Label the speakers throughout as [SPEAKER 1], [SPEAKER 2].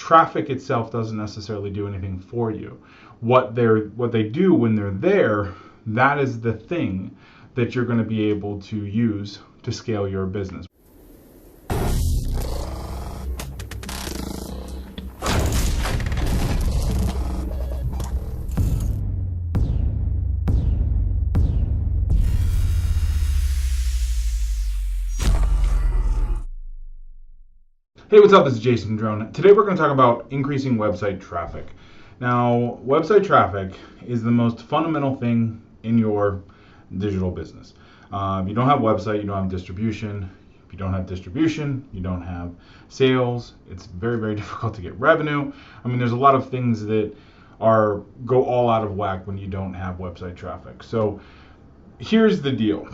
[SPEAKER 1] traffic itself doesn't necessarily do anything for you. What they do when they're there, that is the thing that you're going to be able to use to scale your business. Hey, what's up? This is Jason Drone. Today we're going to talk about increasing website traffic. Now, website traffic is the most fundamental thing in your digital business. If you don't have a website, you don't have distribution. If you don't have distribution, you don't have sales. It's very, very difficult to get revenue. I mean, there's a lot of things that go all out of whack when you don't have website traffic. So here's the deal.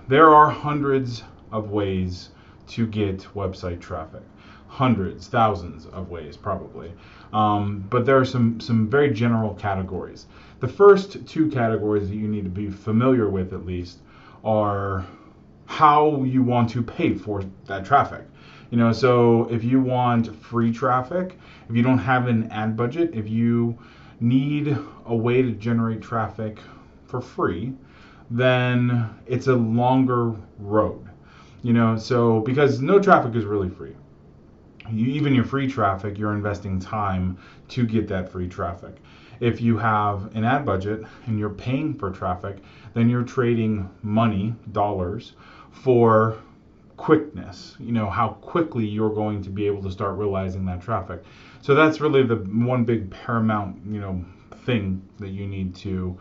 [SPEAKER 1] There are hundreds of ways to get website traffic. Hundreds, thousands of ways probably. But there are some very general categories. The first two categories that you need to be familiar with at least are how you want to pay for that traffic. So if you want free traffic, if you don't have an ad budget, if you need a way to generate traffic for free, then it's a longer road. So because no traffic is really free. Even your free traffic, you're investing time to get that free traffic. If you have an ad budget and you're paying for traffic, then you're trading money, dollars, for quickness, how quickly you're going to be able to start realizing that traffic. So that's really the one big paramount, thing that you need to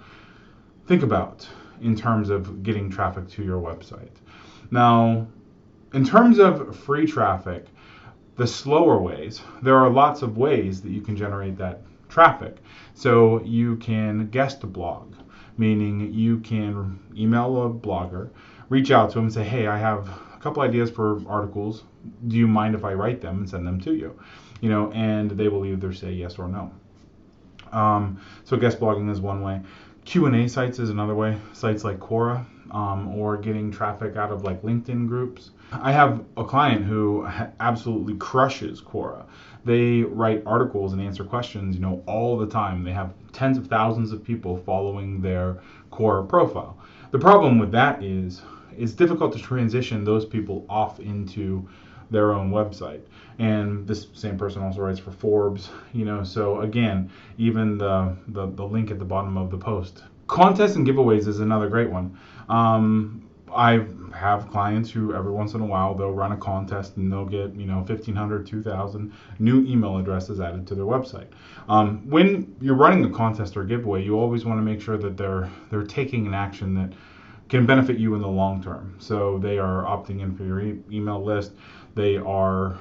[SPEAKER 1] think about in terms of getting traffic to your website. Now, in terms of free traffic, the slower ways, there are lots of ways that you can generate that traffic. So you can guest blog, meaning you can email a blogger, reach out to them and say, hey, I have a couple ideas for articles. Do you mind if I write them and send them to you? And they will either say yes or no. So guest blogging is one way. Q&A sites is another way. Sites like Quora, or getting traffic out of like LinkedIn groups. I have a client who absolutely crushes Quora. They write articles and answer questions, all the time. They have tens of thousands of people following their Quora profile. The problem with that is it's difficult to transition those people off into their own website. And this same person also writes for Forbes, so again, even the link at the bottom of the post. Contests and giveaways is another great one. I have clients who every once in a while they'll run a contest and they'll get 1,500, 2,000 new email addresses added to their website. When you're running a contest or giveaway, you always want to make sure that they're taking an action that can benefit you in the long term. So they are opting in for your email list. They are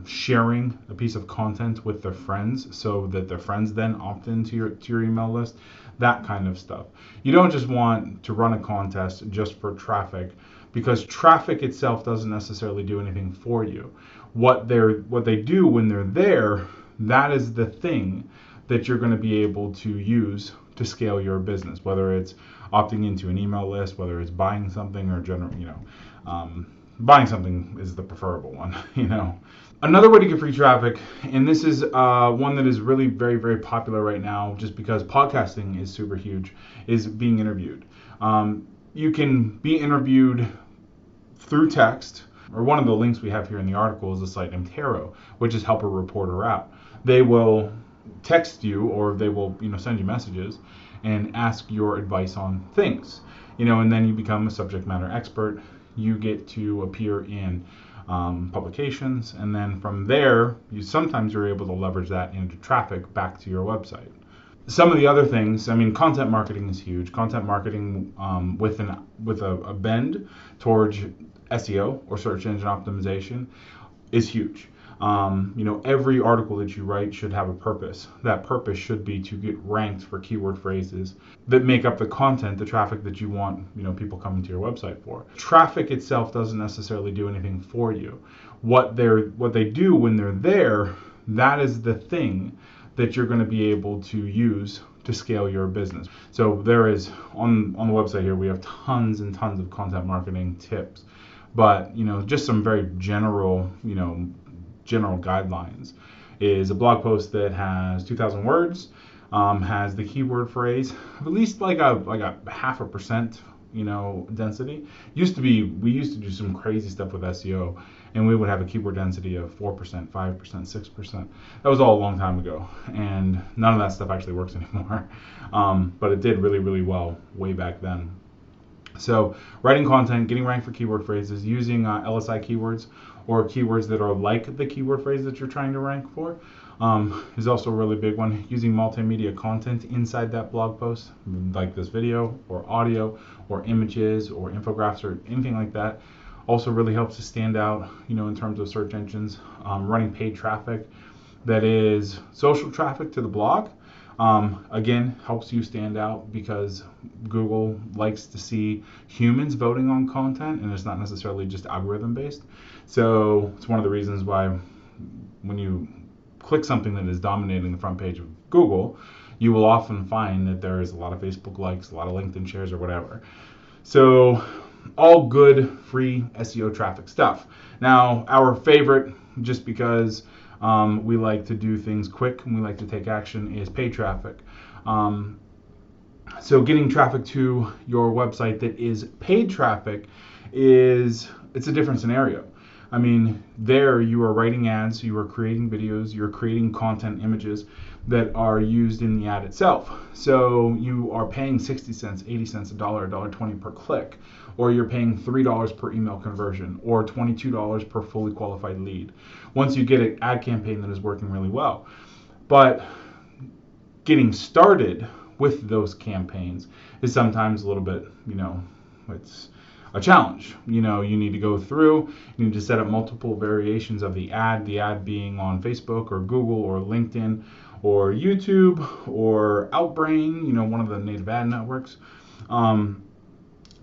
[SPEAKER 1] sharing a piece of content with their friends so that their friends then opt into your email list. That kind of stuff. You don't just want to run a contest just for traffic, because traffic itself doesn't necessarily do anything for you. What they do when they're there, that is the thing that you're going to be able to use to scale your business, whether it's opting into an email list, whether it's buying something, or buying something is the preferable one. Another way to get free traffic, and this is one that is really very, very popular right now, just because podcasting is super huge, is being interviewed. You can be interviewed through text, or one of the links we have here in the article is a site named Tarot, which is Help a Reporter Out. They will text you, or they will send you messages and ask your advice on things, and then you become a subject matter expert. You get to appear in publications, and then from there, you're able to leverage that into traffic back to your website. Some of the other things, content marketing is huge. Content marketing with a bend towards SEO or search engine optimization is huge. Every article that you write should have a purpose. That purpose should be to get ranked for keyword phrases that make up the content, the traffic that you want, people coming to your website for. Traffic itself doesn't necessarily do anything for you. What they do when they're there, that is the thing that you're going to be able to use to scale your business. So there is on the website here, we have tons and tons of content marketing tips, but just some very general guidelines is a blog post that has 2,000 words, has the keyword phrase of at least like a 0.5%, density. We used to do some crazy stuff with SEO, and we would have a keyword density of 4%, 5%, 6%. That was all a long time ago, and none of that stuff actually works anymore. But it did really, really well way back then. So writing content, getting ranked for keyword phrases, using LSI keywords or keywords that are like the keyword phrase that you're trying to rank for is also a really big one. Using multimedia content inside that blog post, like this video or audio or images or infographics or anything like that, also really helps to stand out, in terms of search engines. Running paid traffic that is social traffic to the blog. Again, helps you stand out because Google likes to see humans voting on content, and it's not necessarily just algorithm based. So it's one of the reasons why when you click something that is dominating the front page of Google, you will often find that there is a lot of Facebook likes, a lot of LinkedIn shares, or whatever. So all good free SEO traffic stuff. Now, our favorite, just because we like to do things quick and we like to take action, is paid traffic. So getting traffic to your website that is paid traffic it's a different scenario. I mean, there you are writing ads, you are creating videos, you're creating content images that are used in the ad itself. So you are paying 60 cents, 80 cents, $1, $1.20 per click, or you're paying $3 per email conversion, or $22 per fully qualified lead, once you get an ad campaign that is working really well. But getting started with those campaigns is sometimes a little bit, it's a challenge. You need to go through, you need to set up multiple variations of the ad being on Facebook or Google or LinkedIn or YouTube or Outbrain, one of the native ad networks.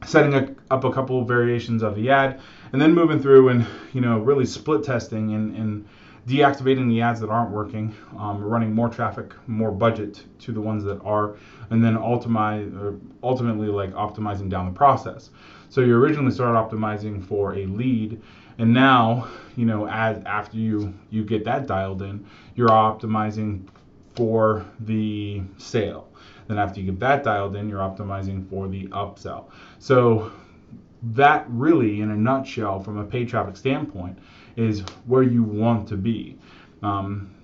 [SPEAKER 1] Setting up a couple of variations of the ad, and then moving through and really split testing and deactivating the ads that aren't working, running more traffic, more budget to the ones that are, and then ultimately like optimizing down the process. So you originally started optimizing for a lead, and now after you get that dialed in, you're optimizing for the sale. Then after you get that dialed in, you're optimizing for the upsell. So that really, in a nutshell, from a paid traffic standpoint, is where you want to be.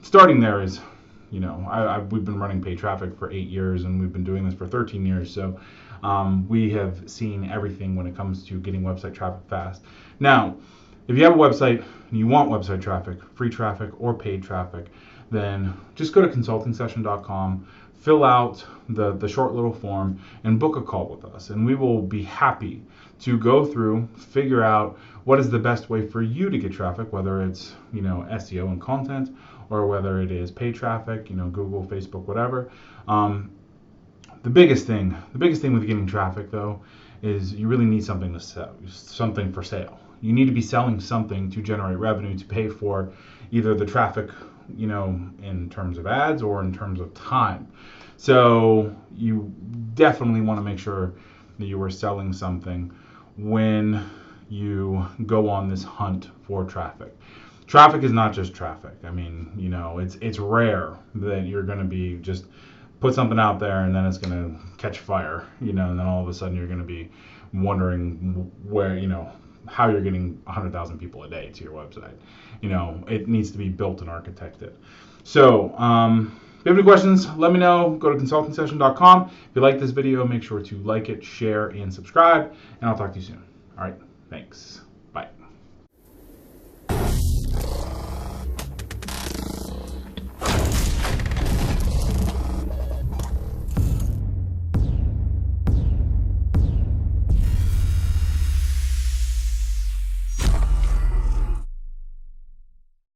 [SPEAKER 1] Starting there is, we've been running paid traffic for 8 years, and we've been doing this for 13 years. So we have seen everything when it comes to getting website traffic fast. Now, if you have a website and you want website traffic, free traffic or paid traffic, then just go to consultingsession.com, fill out the short little form, and book a call with us. And we will be happy to go through, figure out what is the best way for you to get traffic, whether it's SEO and content, or whether it is paid traffic, Google, Facebook, whatever. The biggest thing with getting traffic, though, is you really need something to sell, something for sale. You need to be selling something to generate revenue to pay for either the traffic, in terms of ads or in terms of time. So you definitely want to make sure that you are selling something when you go on this hunt for traffic. Traffic is not just traffic. I mean, it's rare that you're going to be just put something out there and then it's going to catch fire, and then all of a sudden you're going to be wondering where, how you're getting 100,000 people a day to your website. It needs to be built and architected. So, if you have any questions, let me know. Go to consultingsession.com. If you like this video, make sure to like it, share, and subscribe, and I'll talk to you soon. All right, thanks.